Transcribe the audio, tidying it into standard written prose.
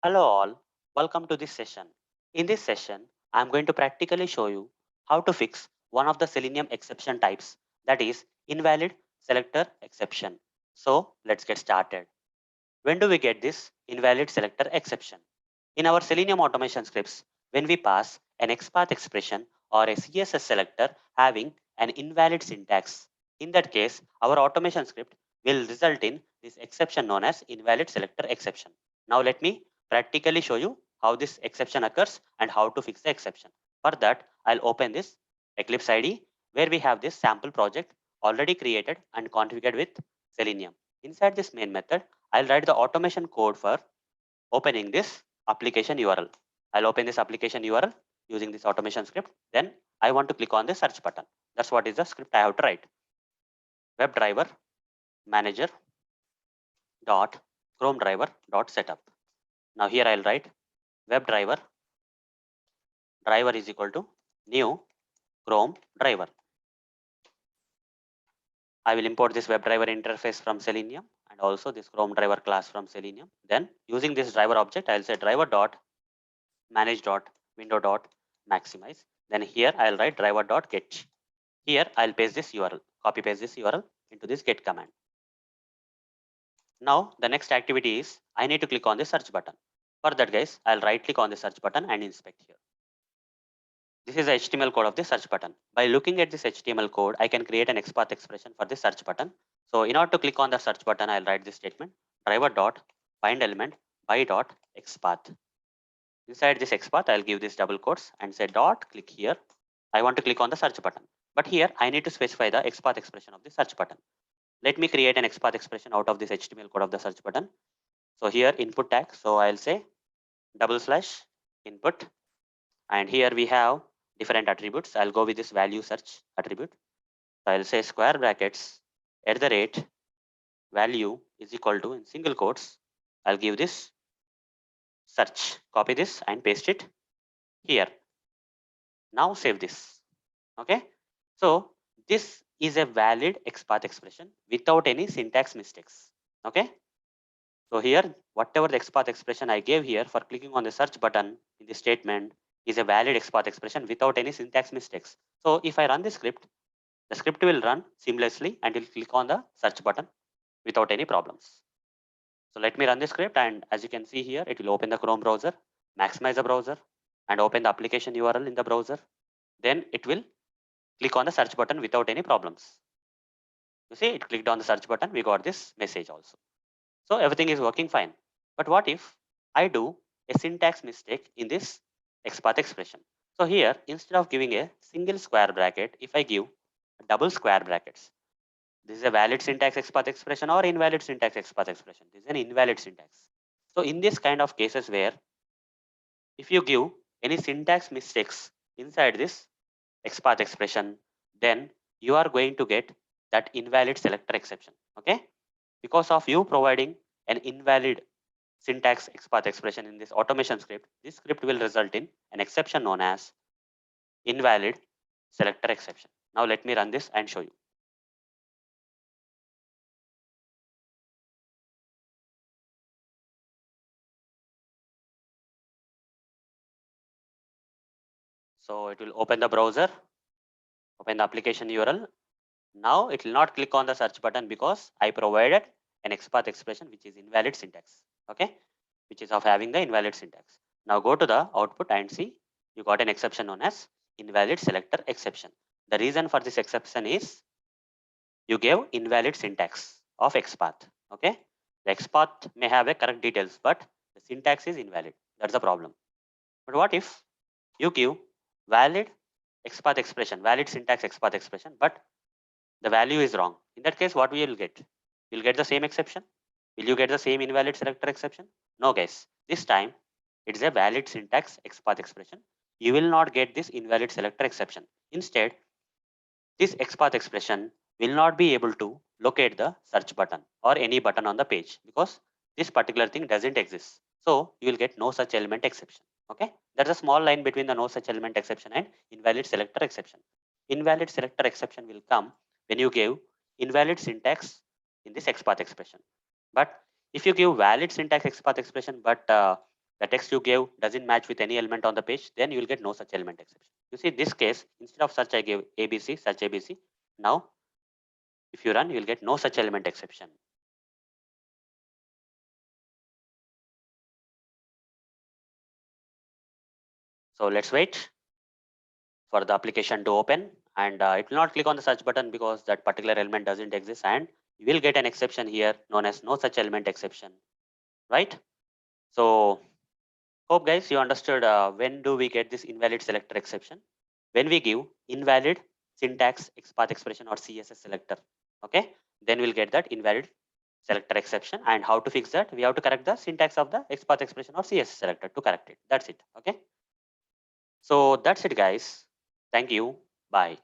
Hello all, welcome to this session. In this session, I am going to practically show you how to fix one of the Selenium exception types, that is invalid selector exception. So let's get started. When do we get this invalid selector exception? In our Selenium automation scripts, when we pass an XPath expression or a CSS selector having an invalid syntax, in that case, our automation script will result in this exception known as invalid selector exception. Now let me practically show you how this exception occurs and how to fix the exception. For that, I'll open this Eclipse IDE where we have this sample project already created and configured with Selenium. Inside this main method, I'll write the automation code for opening this application URL. I'll open this application URL using this automation script. Then I want to click on the search button. That's what is the script I have to write. WebDriver manager dot Chrome driver dot setup. Now here I'll write WebDriver driver is equal to new Chrome driver. I will import this WebDriver interface from Selenium and also this Chrome driver class from Selenium. Then using this driver object, I'll say driver dot manage dot window dot maximize. Then here I'll write driver dot get. Here I'll paste this URL, copy paste this URL into this get command. Now the next activity is I need to click on the search button. For that guys, I'll right click on the search button and inspect here. This is the HTML code of the search button. By looking at this HTML code, I can create an XPath expression for the search button. So in order to click on the search button, I'll write this statement driver dot find element by dot XPath. Inside this XPath, I'll give this double quotes and say dot click here. I want to click on the search button. But here I need to specify the XPath expression of the search button. Let me create an XPath expression out of this HTML code of the search button. So here input tag. So I'll say double slash input. And here we have different attributes. I'll go with this value search attribute. So I'll say square brackets at the rate value is equal to in single quotes. I'll give this search. Copy this and paste it here. Now save this. Okay. So this is a valid XPath expression without any syntax mistakes. Okay. So here, whatever the XPath expression I gave here for clicking on the search button in the statement is a valid XPath expression without any syntax mistakes. So if I run the script will run seamlessly and it will click on the search button without any problems. So let me run the script and as you can see here, it will open the Chrome browser, maximize the browser and open the application URL in the browser. Then it will click on the search button without any problems. You see, it clicked on the search button. We got this message also. So everything is working fine. But what if I do a syntax mistake in this XPath expression? So here, instead of giving a single square bracket, if I give double square brackets, this is a valid syntax XPath expression or invalid syntax XPath expression. This is an invalid syntax. So in this kind of cases where if you give any syntax mistakes inside this XPath expression, then you are going to get that invalid selector exception. Okay, because of you providing an invalid syntax XPath expression in this automation script, this script will result in an exception known as invalid selector exception. Now let me run this and show you. So it will open the browser, open the application URL. Now it will not click on the search button because I provided an XPath expression which is invalid syntax. Okay, which is of having the invalid syntax. Now go to the output and see you got an exception known as invalid selector exception. The reason for this exception is you gave invalid syntax of XPath. Okay, the XPath may have a correct details, but the syntax is invalid. That's the problem. But what if you give valid XPath expression, valid syntax XPath expression, but the value is wrong? In that case, what we will get? We'll get the same exception. Will you get the same invalid selector exception? No, guys. This time it is a valid syntax XPath expression. You will not get this invalid selector exception. Instead, this XPath expression will not be able to locate the search button or any button on the page because this particular thing doesn't exist. So you will get no such element exception. Okay, there's a small line between the no such element exception and invalid selector exception. Invalid selector exception will come when you give invalid syntax in this XPath expression. But if you give valid syntax XPath expression but the text you gave doesn't match with any element on the page, then you will get no such element exception. You see this case, instead of search I gave ABC, search ABC. Now, if you run, you will get no such element exception. So let's wait for the application to open, and it will not click on the search button because that particular element doesn't exist, and you will get an exception here known as no such element exception, right? So hope guys you understood when do we get this invalid selector exception? When we give invalid syntax XPath expression or CSS selector, okay, then we'll get that invalid selector exception. And how to fix that? We have to correct the syntax of the XPath expression or CSS selector to correct it. That's it. Okay. So that's it, guys. Thank you. Bye.